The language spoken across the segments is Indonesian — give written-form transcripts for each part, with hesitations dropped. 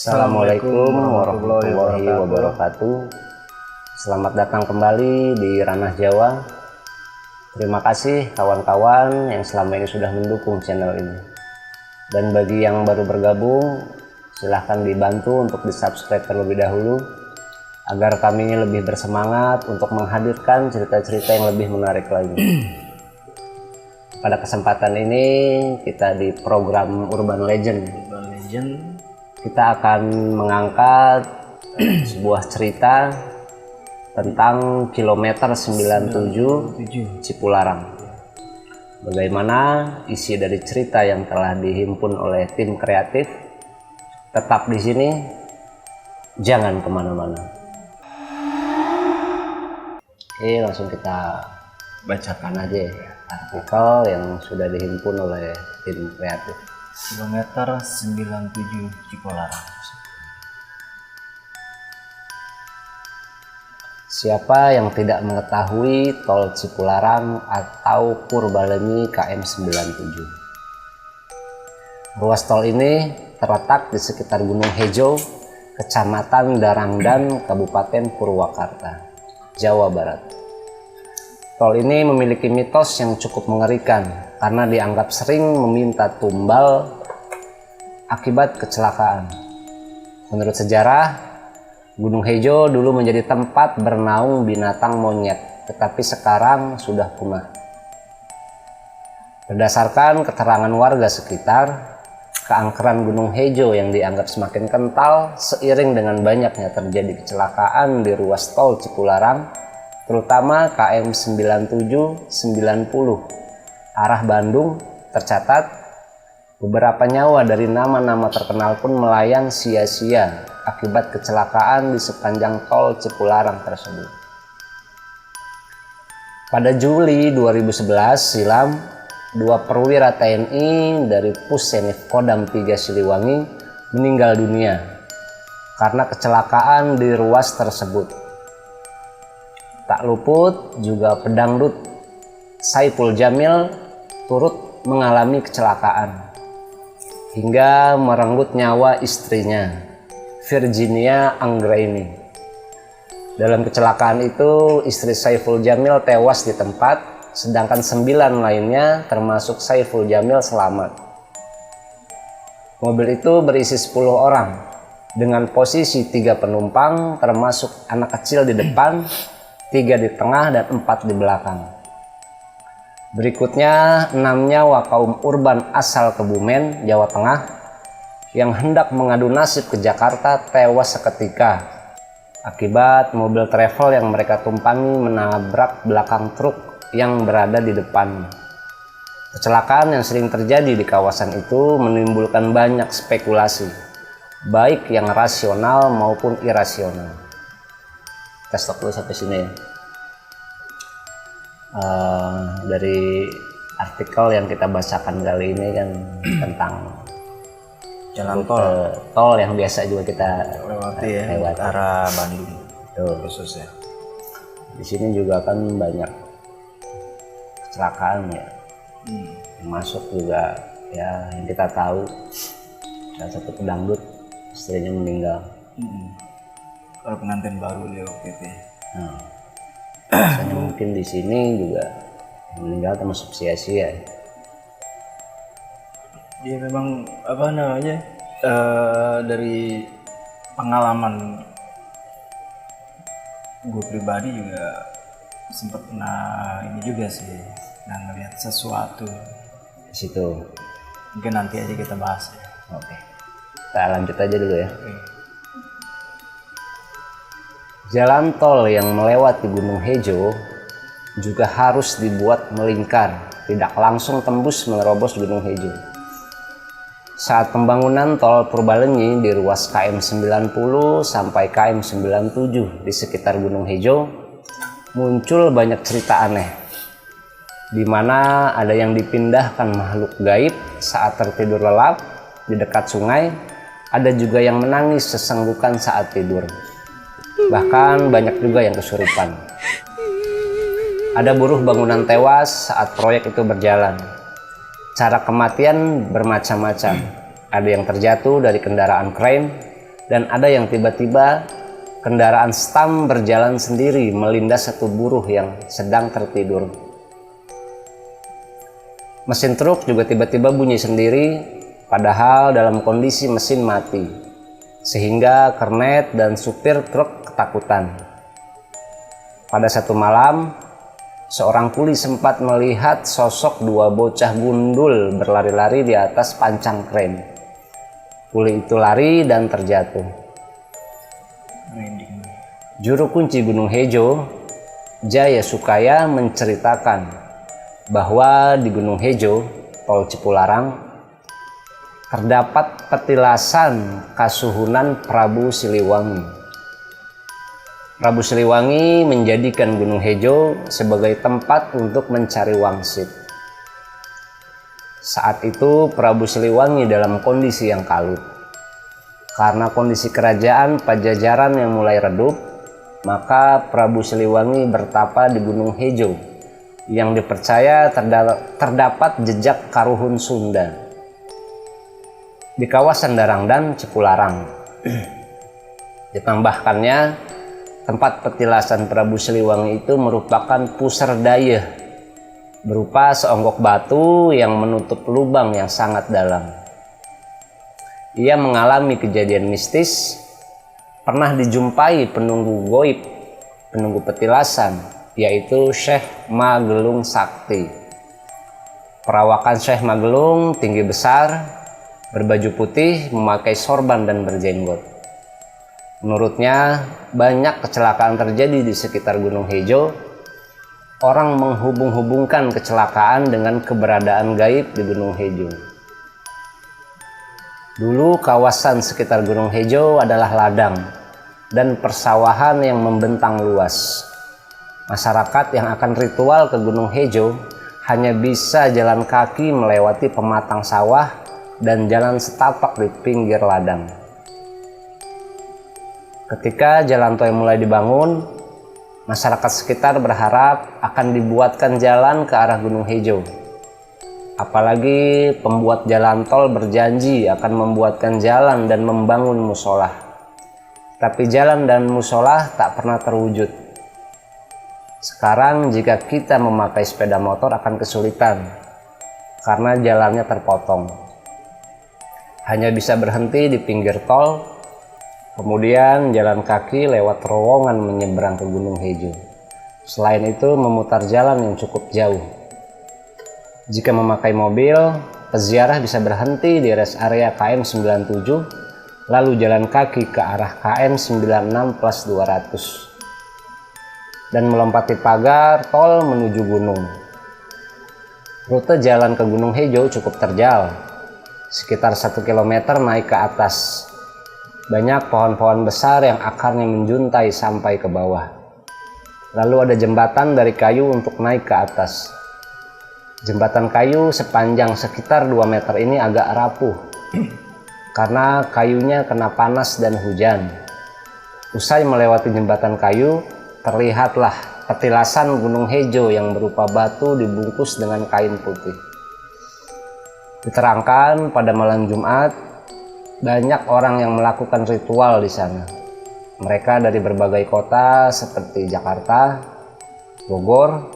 Assalamualaikum warahmatullahi wabarakatuh. Selamat datang kembali di Ranah Jawa. Terima kasih kawan-kawan yang selama ini sudah mendukung channel ini. Dan bagi yang baru bergabung, silahkan dibantu untuk di-subscribe terlebih dahulu agar kami lebih bersemangat untuk menghadirkan cerita-cerita yang lebih menarik lagi. Pada kesempatan ini kita di program Urban Legend. Kita akan mengangkat sebuah cerita tentang kilometer 97 Cipularang. Bagaimana isi dari cerita yang telah dihimpun oleh tim kreatif? Tetap di sini, jangan kemana-mana. Oke, langsung kita bacakan aja ya, artikel yang sudah dihimpun oleh tim kreatif. Kilometer 97 Cipularang. Siapa yang tidak mengetahui tol Cipularang atau Purbalenyi KM 97? Ruas tol ini terletak di sekitar Gunung Hejo, Kecamatan Darangdan, Kabupaten Purwakarta, Jawa Barat. Tol ini memiliki mitos yang cukup mengerikan karena dianggap sering meminta tumbal akibat kecelakaan. Menurut sejarah, Gunung Hejo dulu menjadi tempat bernaung binatang monyet, tetapi sekarang sudah punah. Berdasarkan keterangan warga sekitar, keangkeran Gunung Hejo yang dianggap semakin kental seiring dengan banyaknya terjadi kecelakaan di ruas tol Cipularang, terutama KM 97-90 arah Bandung. Tercatat beberapa nyawa dari nama-nama terkenal pun melayang sia-sia akibat kecelakaan di sepanjang tol Cipularang tersebut. Pada Juli 2011 silam, dua perwira TNI dari Pusenif Kodam 3 Siliwangi meninggal dunia karena kecelakaan di ruas tersebut. Tak luput juga pedangdut Saiful Jamil turut mengalami kecelakaan hingga merenggut nyawa istrinya, Virginia Anggraini. Dalam kecelakaan itu, istri Saiful Jamil tewas di tempat, sedangkan 9 lainnya termasuk Saiful Jamil selamat. Mobil itu berisi 10 orang dengan posisi 3 penumpang termasuk anak kecil di depan, 3 di tengah dan 4 di belakang. Berikutnya 6 nyawa kaum urban asal Kebumen, Jawa Tengah yang hendak mengadu nasib ke Jakarta tewas seketika akibat mobil travel yang mereka tumpangi menabrak belakang truk yang berada di depan. Kecelakaan yang sering terjadi di kawasan itu menimbulkan banyak spekulasi, baik yang rasional maupun irasional. Kita stop dulu sampai sini ya. Dari artikel yang kita bacakan kali ini kan tentang jalan tol yang biasa juga kita lewati ya, lewat arah Bandung khususnya. Di sini juga kan banyak kecelakaan ya, masuk juga ya yang kita tahu salah satu pedangdut istrinya meninggal. Kalau pengantin baru dia waktu itu. Misalnya mungkin di sini juga meninggal termasuk sia-sia. Dia memang apa namanya, dari pengalaman gue pribadi juga sempat pernah ini juga sih, ngeliat sesuatu Di situ. mungkin nanti aja kita bahas ya. Oke. Kita lanjut aja dulu ya. Jalan tol yang melewati Gunung Hejo juga harus dibuat melingkar, tidak langsung tembus menerobos Gunung Hejo. Saat pembangunan tol Purbalenyi di ruas KM 90 sampai KM 97 di sekitar Gunung Hejo, muncul banyak cerita aneh, di mana ada yang dipindahkan makhluk gaib saat tertidur lelap di dekat sungai, ada juga yang menangis sesenggukan saat tidur. Bahkan banyak juga yang kesurupan. Ada buruh bangunan tewas saat proyek itu berjalan. Cara kematian bermacam-macam. Ada yang terjatuh dari kendaraan krain, dan ada yang tiba-tiba kendaraan stam berjalan sendiri melindas satu buruh yang sedang tertidur. Mesin truk juga tiba-tiba bunyi sendiri, padahal dalam kondisi mesin mati, sehingga kernet dan supir truk ketakutan. Pada satu malam, seorang kuli sempat melihat sosok dua bocah gundul berlari-lari di atas pancang kren. Kuli itu lari dan terjatuh. Juru kunci Gunung Hejo, Jaya Sukaya, menceritakan bahwa di Gunung Hejo, Tol Cipularang, terdapat petilasan Kasuhunan Prabu Siliwangi. Prabu Siliwangi menjadikan Gunung Hejo sebagai tempat untuk mencari wangsit. Saat itu Prabu Siliwangi dalam kondisi yang kalut. Karena kondisi kerajaan Pajajaran yang mulai redup, maka Prabu Siliwangi bertapa di Gunung Hejo yang dipercaya terdapat jejak karuhun Sunda di kawasan Darangdan, Cipularang. Ditambahkannya, tempat petilasan Prabu Siliwangi itu merupakan pusar daya berupa seonggok batu yang menutup lubang yang sangat dalam. Ia mengalami kejadian mistis, pernah dijumpai penunggu goib, penunggu petilasan, yaitu Syekh Magelung Sakti. Perawakan Syekh Magelung tinggi besar, berbaju putih, memakai sorban dan berjenggot. Menurutnya, banyak kecelakaan terjadi di sekitar Gunung Hejo. Orang menghubung-hubungkan kecelakaan dengan keberadaan gaib di Gunung Hejo. Dulu kawasan sekitar Gunung Hejo adalah ladang dan persawahan yang membentang luas. Masyarakat yang akan ritual ke Gunung Hejo hanya bisa jalan kaki melewati pematang sawah dan jalan setapak di pinggir ladang. Ketika jalan tol mulai dibangun, masyarakat sekitar berharap akan dibuatkan jalan ke arah Gunung Hejo. Apalagi pembuat jalan tol berjanji akan membuatkan jalan dan membangun musola. Tapi jalan dan musola tak pernah terwujud. Sekarang jika kita memakai sepeda motor akan kesulitan karena jalannya terpotong. Hanya bisa berhenti di pinggir tol, kemudian jalan kaki lewat terowongan menyeberang ke Gunung Hejo. Selain itu memutar jalan yang cukup jauh. Jika memakai mobil, peziarah bisa berhenti di rest area KM 97, lalu jalan kaki ke arah KM 96+200 dan melompati pagar tol menuju gunung. Rute jalan ke Gunung Hejo cukup terjal, sekitar 1 km naik ke atas. Banyak pohon-pohon besar yang akarnya menjuntai sampai ke bawah. Lalu ada jembatan dari kayu untuk naik ke atas. Jembatan kayu sepanjang sekitar 2 meter ini agak rapuh karena kayunya kena panas dan hujan. Usai melewati jembatan kayu, terlihatlah petilasan Gunung Hejo yang berupa batu dibungkus dengan kain putih. Diterangkan pada malam Jumat, banyak orang yang melakukan ritual di sana. Mereka dari berbagai kota seperti Jakarta, Bogor,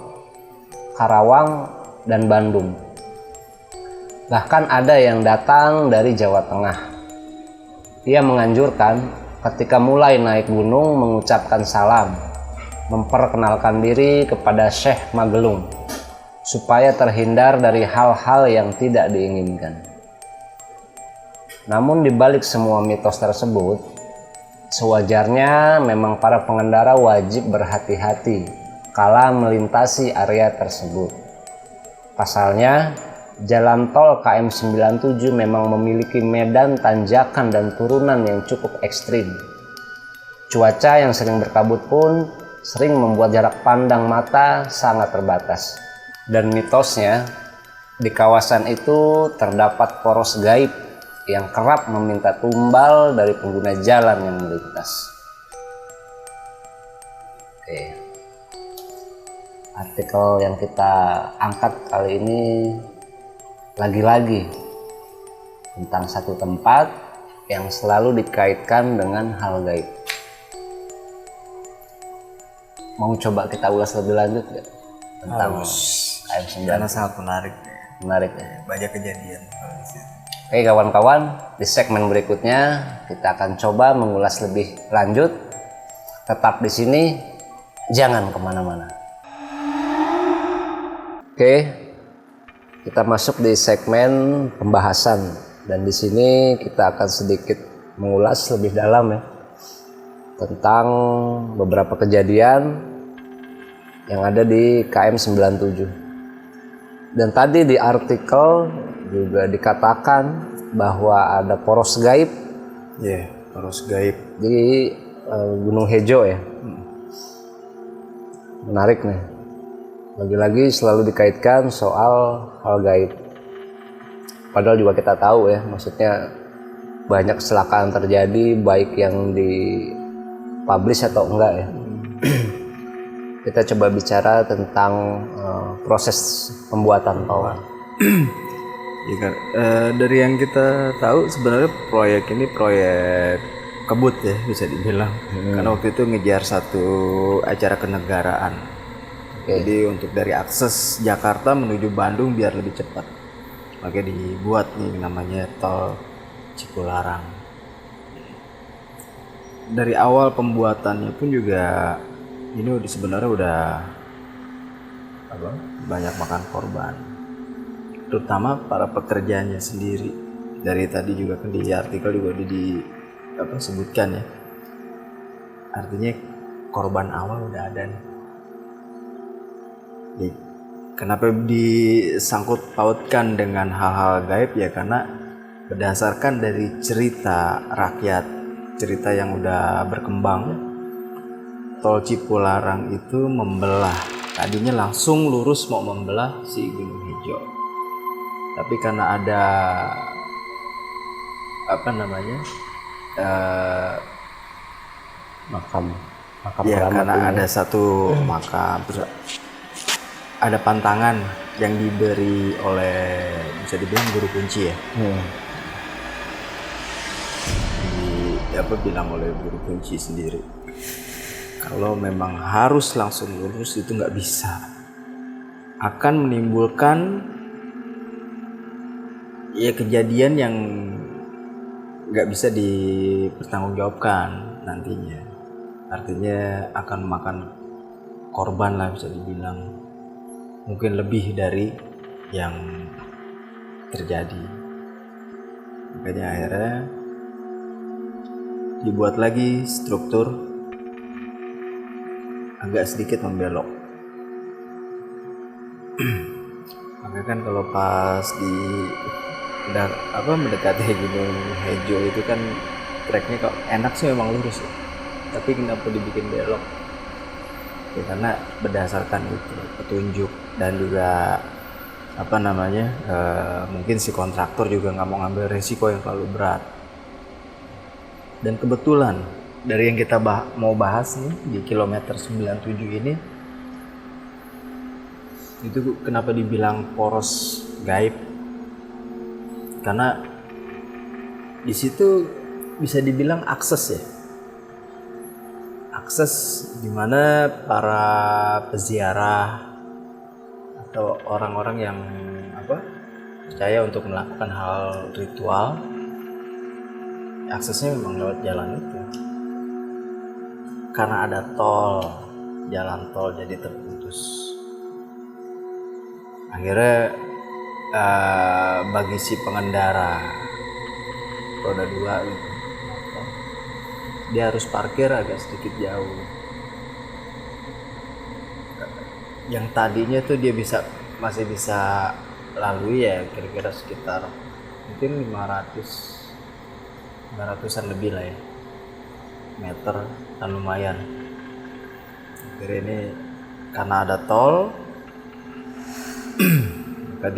Karawang, dan Bandung. Bahkan ada yang datang dari Jawa Tengah. Ia menganjurkan ketika mulai naik gunung mengucapkan salam, memperkenalkan diri kepada Syekh Magelung, supaya terhindar dari hal-hal yang tidak diinginkan. Namun di balik semua mitos tersebut, sewajarnya memang para pengendara wajib berhati-hati kala melintasi area tersebut. Pasalnya, jalan tol KM 97 memang memiliki medan tanjakan dan turunan yang cukup ekstrim. Cuaca yang sering berkabut pun sering membuat jarak pandang mata sangat terbatas. Dan mitosnya, di kawasan itu terdapat poros gaib yang kerap meminta tumbal dari pengguna jalan yang melintas. Oke. Artikel yang kita angkat kali ini lagi-lagi tentang satu tempat yang selalu dikaitkan dengan hal gaib. Mau coba kita ulas lebih lanjut nggak tentang KM9? Karena sangat menarik. Menarik ya. Banyak kejadian di situ. Oke kawan-kawan, di segmen berikutnya kita akan coba mengulas lebih lanjut. Tetap di sini, jangan kemana-mana. Oke, kita masuk di segmen pembahasan dan di sini kita akan sedikit mengulas lebih dalam ya tentang beberapa kejadian yang ada di KM97. Dan tadi di artikel juga dikatakan bahwa ada poros gaib. Iya, poros gaib Di Gunung Hejo ya. Menarik nih. Lagi-lagi selalu dikaitkan soal hal gaib. Padahal juga kita tahu ya, maksudnya banyak kecelakaan terjadi baik yang dipublish atau enggak ya. Kita coba bicara tentang proses pembuatan tol. ya kan. Dari yang kita tahu sebenarnya proyek ini proyek kebut ya bisa dibilang. Karena waktu itu ngejar satu acara kenegaraan. Jadi untuk dari akses Jakarta menuju Bandung biar lebih cepat, makanya dibuat nih namanya tol Cipularang. Dari awal pembuatannya pun juga ini sebenarnya udah banyak makan korban, terutama para pekerjanya sendiri. Dari tadi juga kan di artikel juga sebutkan ya, artinya korban awal udah ada nih. Kenapa disangkut pautkan dengan hal-hal gaib ya, karena berdasarkan dari cerita rakyat, cerita yang udah berkembang, tol Cipularang itu membelah. Tadinya langsung lurus mau membelah si Gunung Hejo, tapi karena ada Makam ya, keramat karena ini. ada satu makam, terus ada pantangan yang diberi oleh bisa dibilang guru kunci ya. Bilang oleh guru kunci sendiri, kalau memang harus langsung lurus itu nggak bisa, akan menimbulkan ya kejadian yang nggak bisa dipertanggungjawabkan nantinya. Artinya akan makan korban lah bisa dibilang, mungkin lebih dari yang terjadi. Makanya akhirnya dibuat lagi struktur agak sedikit membelok. Makanya kan kalau pas mendekati Gunung Hejo itu kan treknya kok enak sih memang lurus ya. Tapi kenapa dibikin belok? Ya karena berdasarkan itu petunjuk dan juga mungkin si kontraktor juga nggak mau ngambil resiko yang terlalu berat. Dan kebetulan dari yang kita mau bahas nih di kilometer 97 ini, itu kenapa dibilang poros gaib? Karena di situ bisa dibilang akses ya, akses dimana para peziarah atau orang-orang yang percaya untuk melakukan hal ritual, aksesnya memang lewat jalan itu. Karena ada tol, jalan tol jadi terputus. Akhirnya bagi si pengendara roda 2 gitu, dia harus parkir agak sedikit jauh. Yang tadinya tuh dia masih bisa lalui ya kira-kira sekitar mungkin 500-an lebih lah ya meter, dan lumayan. Akhirnya ini karena ada tol maka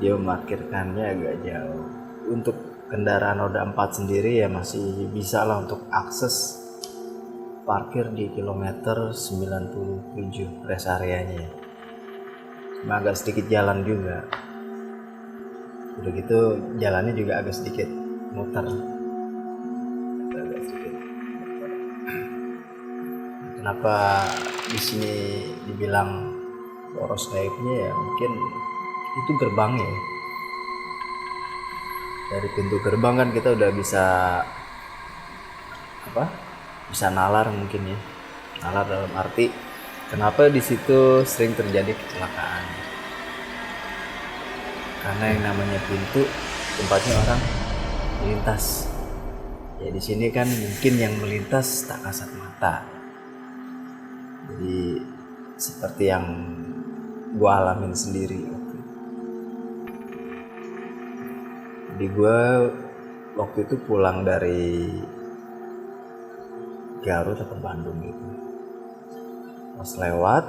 dia memarkirkannya agak jauh. Untuk kendaraan roda 4 sendiri ya masih bisa lah untuk akses parkir di kilometer 97 rest areanya. Cuma agak sedikit jalan juga. Udah gitu jalannya juga agak sedikit muter. Agak sedikit. Kenapa di sini dibilang poros gaibnya ya, mungkin itu gerbangnya ya. Dari pintu gerbang kan kita udah bisa bisa nalar mungkin ya. Nalar dalam arti kenapa di situ sering terjadi kecelakaan. Karena yang namanya pintu tempatnya orang melintas. Ya di sini kan mungkin yang melintas tak kasat mata. Jadi seperti yang gua alamin sendiri. Jadi gua waktu itu pulang dari Garut atau Bandung gitu. Pas lewat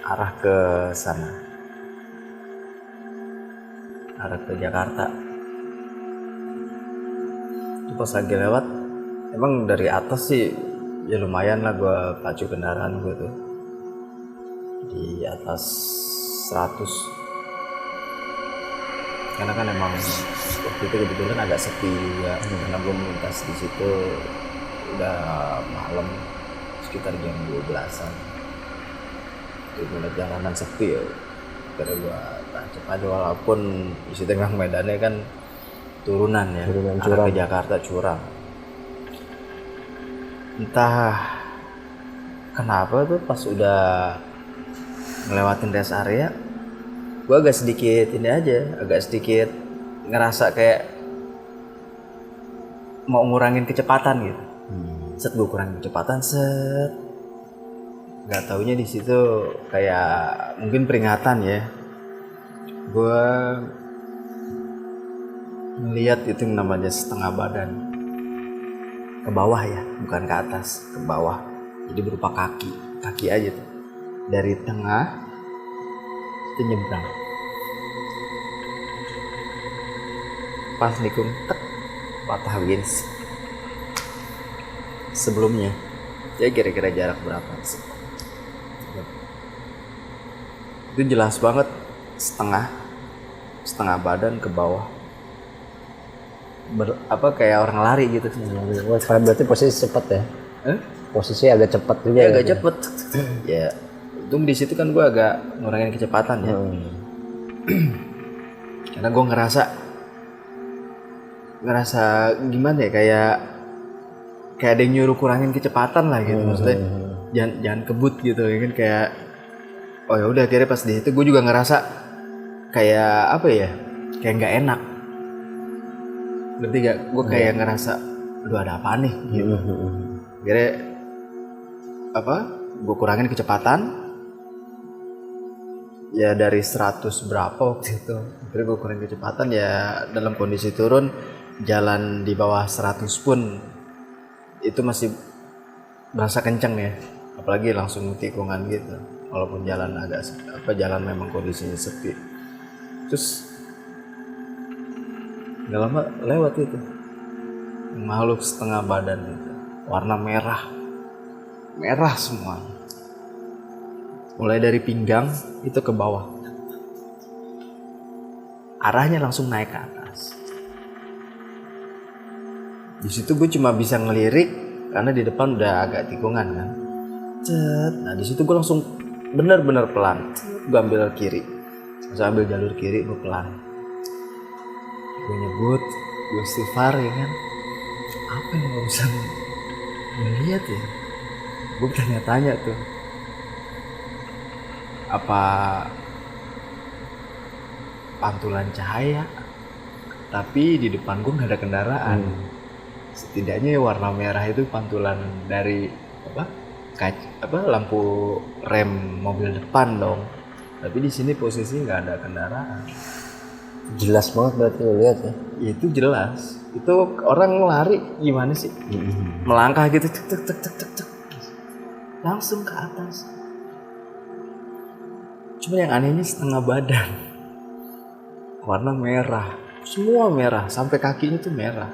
arah ke sana, arah ke Jakarta. Itu pas lagi lewat, emang dari atas sih ya lumayan lah gue pacu kendaraan gue tuh di atas 100. Karena kan emang waktu itu kebetulan agak sepi juga, karena gue melintas di situ udah malam sekitar jam 12-an. Itu mulai jalanan sepi ya, karena gue tancap aja walaupun di situ memang medannya kan turunan ya, arah ke Jakarta curam. Entah kenapa tuh pas udah ngelewatin rest area, gue agak sedikit ngerasa kayak mau ngurangin kecepatan gitu. Set gue kurangin kecepatan, nggak taunya di situ kayak mungkin peringatan ya. Gue melihat itu yang namanya setengah badan ke bawah ya, bukan ke atas, ke bawah. Jadi berupa kaki aja tuh. Dari tengah itu nyebrang. Pas nikung tek, patah wins. Sebelumnya ya kira-kira jarak berapa sih? Itu jelas banget setengah badan ke bawah. Kayak orang lari gitu. Berarti posisi cepat ya? Posisi agak cepat juga. Ya, agak cepet. Ya, untung di situ kan gue agak ngurangin kecepatan ya. Karena gue ngerasa gimana ya, kayak ada yang nyuruh kurangin kecepatan lah gitu. Maksudnya jangan kebut gitu ya kan, kayak oh ya udah. Akhirnya pas di situ gue juga ngerasa kayak kayak nggak enak. Berarti gak, gue kayak ngerasa aduh ada apa nih gitu. Akhirnya gue kurangin kecepatan ya dari 100 berapa waktu itu. Akhirnya gue kurangin kecepatan ya, dalam kondisi turun jalan di bawah 100 pun itu masih berasa kenceng ya, apalagi langsung tikungan gitu. Walaupun jalan jalan memang kondisinya sepi. Terus gak lama lewat itu makhluk setengah badan itu, warna merah semua, mulai dari pinggang itu ke bawah, arahnya langsung naik ke atas. Di situ gue cuma bisa ngelirik karena di depan udah agak tikungan kan. Nah di situ gue langsung benar-benar pelan, gue ambil kiri, ambil jalur kiri, gue pelan. Gue nyebut, gue istighfar ya kan. Apa yang barusan gue lihat ya? Gue tanya-tanya tuh, apa pantulan cahaya? Tapi di depan gue nggak ada kendaraan. Setidaknya warna merah itu pantulan dari lampu rem mobil depan dong. Tapi di sini posisi nggak ada kendaraan. Jelas banget berarti lo lihat ya? Itu jelas. Itu orang lari gimana sih? Melangkah gitu, cek, langsung ke atas. Cuma yang anehnya setengah badan, warna merah, semua merah, sampai kakinya tuh merah.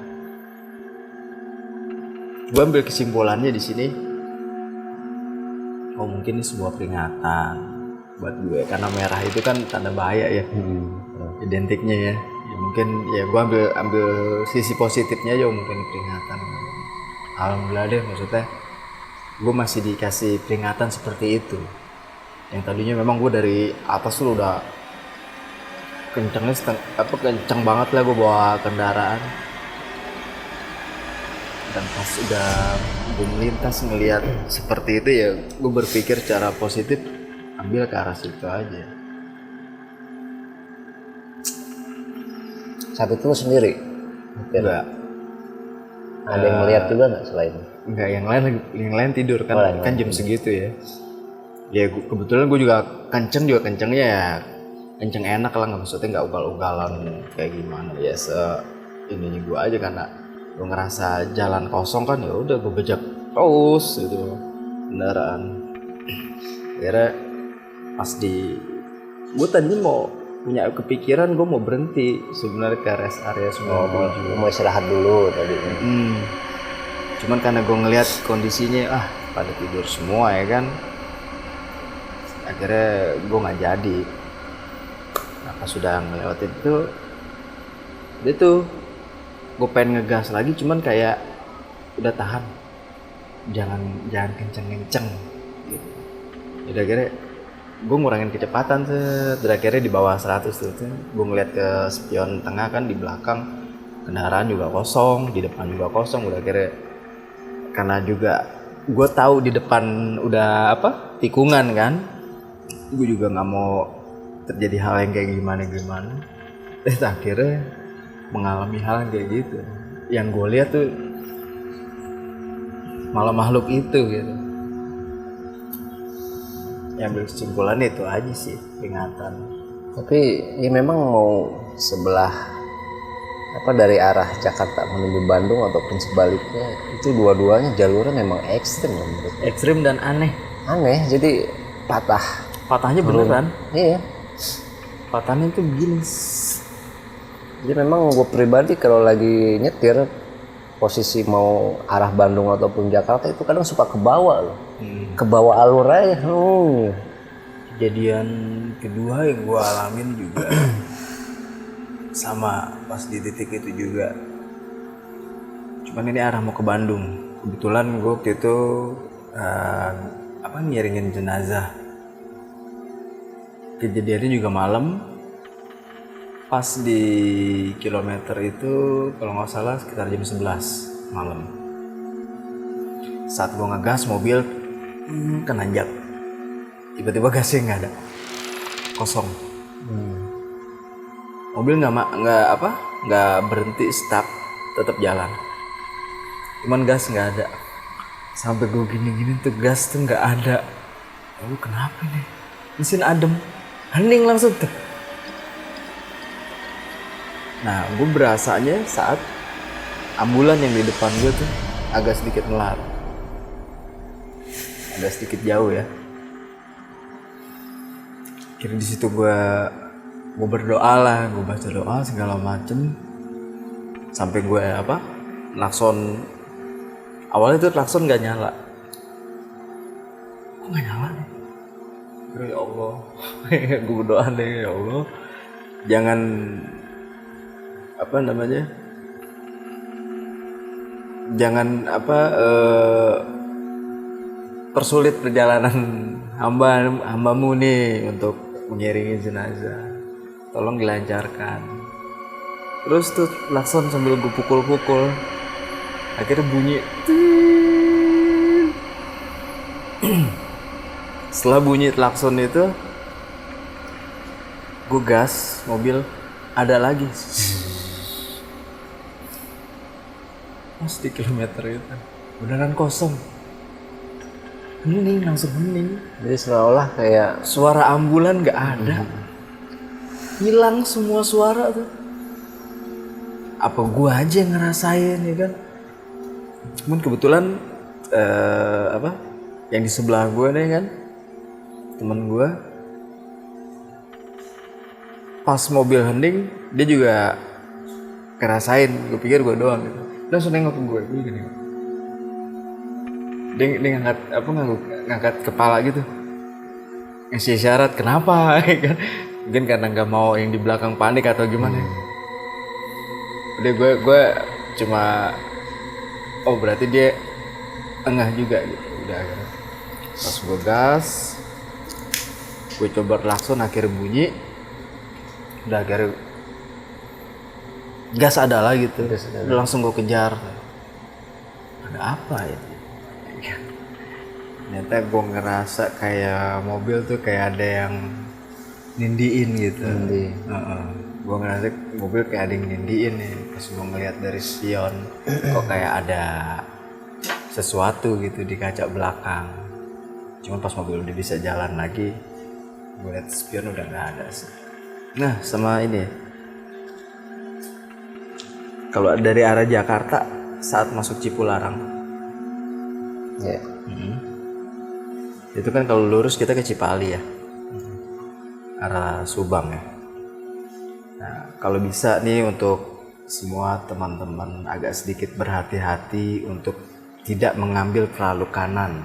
Gue ambil kesimpulannya di sini, oh mungkin ini sebuah peringatan buat gue, karena merah itu kan tanda bahaya ya. Identiknya ya Ya mungkin ya gue ambil sisi positifnya aja, mungkin peringatan. Alhamdulillah deh, maksudnya gue masih dikasih peringatan seperti itu. Yang tadinya memang gue dari atas tuh udah kencengnya kenceng banget lah gue bawa kendaraan. Dan pas udah gue melintas ngelihat seperti itu ya gue berpikir secara positif, ambil ke arah situ aja. Saat itu lu sendiri? Enggak. Ada yang melihat juga nggak selain? Enggak, yang lain tidur kan. Oh, kan jam segitu ya. Ya kebetulan gue juga kencengnya ya kenceng enak lah, nggak maksudnya nggak ugal-ugalan kayak gimana ya, ini gue aja karena gue ngerasa jalan kosong kan, ya udah gue bejak terus gitu kendaraan. Akhirnya pas gue tadi punya kepikiran gue mau berhenti sebenarnya ke rest area semua. Mau istirahat dulu tadi. Cuman karena gue ngelihat kondisinya pada tidur semua ya kan, akhirnya gue nggak jadi. Nah pas sudah ngelewatin itu gue pengen ngegas lagi, cuman kayak udah tahan, jangan kenceng gitu. Jadi akhirnya gue ngurangin kecepatan akhirnya di bawah 100 tuh. Gue ngeliat ke spion tengah kan, di belakang kendaraan juga kosong, di depan juga kosong. Udah akhirnya karena juga gue tahu di depan udah tikungan kan, gue juga nggak mau terjadi hal yang kayak gimana. Akhirnya mengalami hal yang kayak gitu. Yang gue lihat tuh malah makhluk itu gitu. Yang ambil kesimpulannya itu aja sih, peringatan. Tapi ya memang mau sebelah dari arah Jakarta menuju Bandung ataupun sebaliknya, itu dua-duanya jalurnya memang ekstrim menurut. Ekstrim dan aneh, jadi patahnya beneran. Iya, patahnya itu begini. Jadi memang gue pribadi kalau lagi nyetir posisi mau arah Bandung ataupun Jakarta itu kadang suka ke bawah loh. Ke bawah alur aja. Kejadian kedua yang gue alamin juga sama pas di titik itu juga. Cuman ini arah mau ke Bandung. Kebetulan gue waktu itu ngiringin jenazah. Kejadiannya juga malam. Pas di kilometer itu kalau nggak salah sekitar jam 11 malam. Saat gue ngegas mobil kenanjak, tiba-tiba gasnya nggak ada, kosong. Mobil nggak berhenti, stuck, tetap jalan. Cuman gas nggak ada. Sampai gue gini-gini tuh gas tuh nggak ada. Lalu kenapa nih? Mesin adem, hening langsung tuh. Nah, gue berasanya saat ambulan yang di depan gue tuh agak sedikit melar, agak sedikit jauh ya. Kira di situ gue berdoa lah, gue baca doa segala macem, sampai gue klakson. Awalnya tuh klakson nggak nyala. Kok nggak nyala nih? Ya Allah, gue berdoa deh, ya Allah, jangan persulit perjalanan hambamu nih untuk mengiringi jenazah, tolong dilancarkan. Terus tuh klakson sambil gue pukul-pukul, akhirnya bunyi. Setelah bunyi klakson itu, gue gas mobil, ada lagi. Pas di kilometer itu beneran kosong, hening, langsung hening. Jadi seolah kayak suara ambulan nggak ada, hilang semua suara tuh. Apa gua aja yang ngerasain ya kan? Cuman kebetulan yang di sebelah gua nih kan, temen gua, pas mobil hening dia juga ngerasain. Gue pikir gua doang gitu. Dia langsung nengok ke gue gini. Dia ngangkat kepala gitu, ngasih isyarat kenapa kan? Mungkin karena nggak mau yang di belakang panik atau gimana. Udah gue cuma oh berarti dia engah juga gitu. Udah akhirnya pas gue gas, gue coba klakson akhirnya bunyi. Udah akhirnya gas ada lah gitu. Udah langsung gue kejar. Ada apa ya? Ternyata gue ngerasa kayak mobil tuh kayak ada yang nindiin gitu. Gue ngerasa mobil kayak ada yang nindiin nih. Pas gue ngeliat dari spion, kok kayak ada sesuatu gitu di kaca belakang. Cuma pas mobil udah bisa jalan lagi, gue liat spion udah nggak ada sih. Nah sama ini, kalau dari arah Jakarta saat masuk Cipularang, itu kan kalau lurus kita ke Cipali ya, arah Subang ya. Nah kalau bisa nih untuk semua teman-teman agak sedikit berhati-hati untuk tidak mengambil terlalu kanan.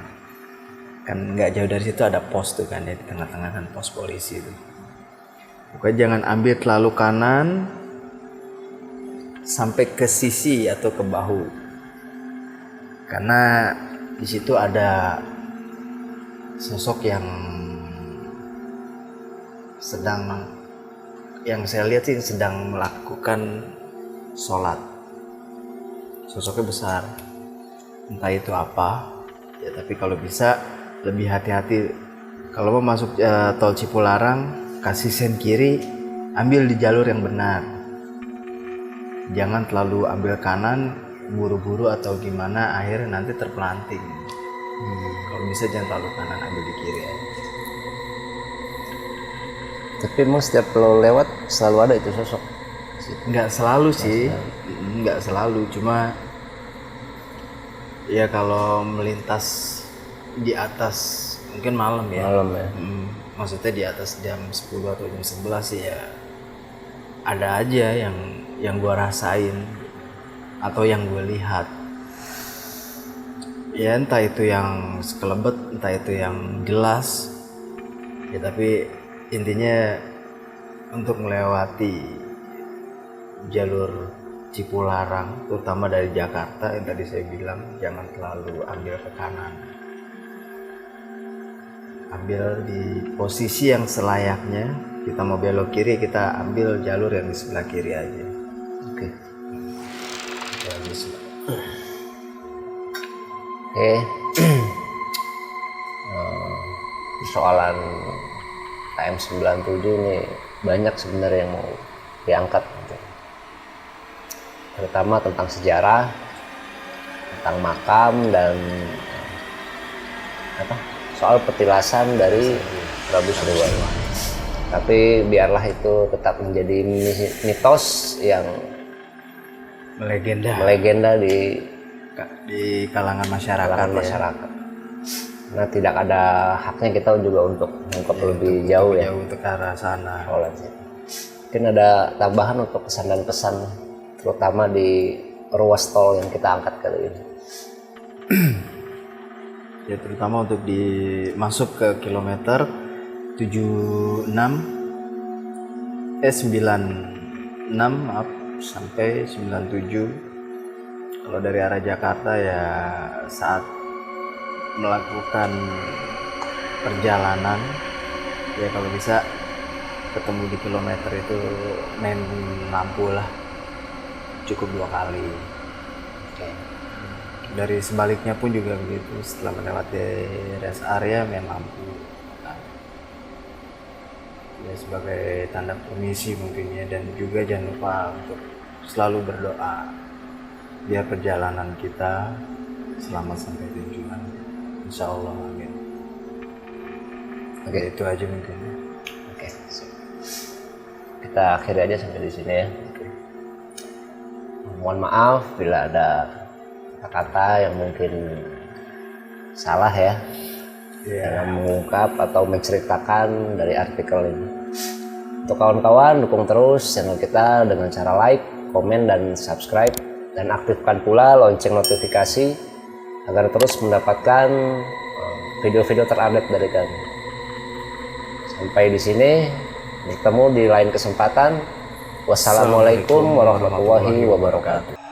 Kan nggak jauh dari situ ada pos tuh kan ya, di tengah-tengah kan pos polisi itu. Pokoknya jangan ambil terlalu kanan sampai ke sisi atau ke bahu, karena di situ ada sosok yang saya lihat sih sedang melakukan sholat. Sosoknya besar, entah itu apa ya, tapi kalau bisa lebih hati-hati. Kalau mau masuk tol Cipularang, kasih sen kiri, ambil di jalur yang benar, jangan terlalu ambil kanan buru-buru atau gimana, akhirnya nanti terpelanting. Kalau bisa jangan terlalu kanan, ambil di kiri aja. Tapi emang setiap lo lewat selalu ada itu sosok? Nggak selalu sih, nggak selalu, cuma ya kalau melintas di atas mungkin malam ya. Malam ya. Maksudnya di atas jam 10 atau jam 11 sih ya ada aja yang gue rasain atau yang gue lihat. Ya entah itu yang sekelebet, entah itu yang jelas. Ya tapi intinya untuk melewati jalur Cipularang, terutama dari Jakarta yang tadi saya bilang, jangan terlalu ambil ke kanan. Ambil di posisi yang selayaknya. Kita mau belok kiri, kita ambil jalur yang di sebelah kiri aja. Oke. Persoalan KM97 ini banyak sebenarnya yang mau diangkat gitu. Terutama tentang sejarah, tentang makam, dan soal petilasan dari Prabu Sriwangi. Tapi biarlah itu tetap menjadi mitos yang melegenda di kalangan masyarakat. Nah tidak ada haknya kita juga untuk mengungkap lebih jauh ya untuk ke arah sana. Mungkin ada tambahan untuk pesan dan pesan, terutama di ruas tol yang kita angkat kali ini. Ya terutama untuk masuk ke kilometer 96 sampai 97. Kalau dari arah Jakarta ya saat melakukan perjalanan ya kalau bisa ketemu di kilometer itu main lampu lah, cukup 2 kali. Dari sebaliknya pun juga begitu, setelah melewati rest area main lampu ya sebagai tanda permisi mungkin ya. Dan juga jangan lupa untuk selalu berdoa biar perjalanan kita selamat sampai tujuan, insya Allah, amin. Oke, itu aja mungkin. Oke, kita akhiri aja sampai di sini ya. Mohon maaf bila ada kata-kata yang mungkin salah ya, dalam mengungkap atau menceritakan dari artikel ini. Untuk kawan-kawan, dukung terus channel kita dengan cara like, komen, dan subscribe, dan aktifkan pula lonceng notifikasi agar terus mendapatkan video-video terupdate dari kami. Sampai di sini, bertemu di lain kesempatan. Wassalamualaikum warahmatullahi wabarakatuh.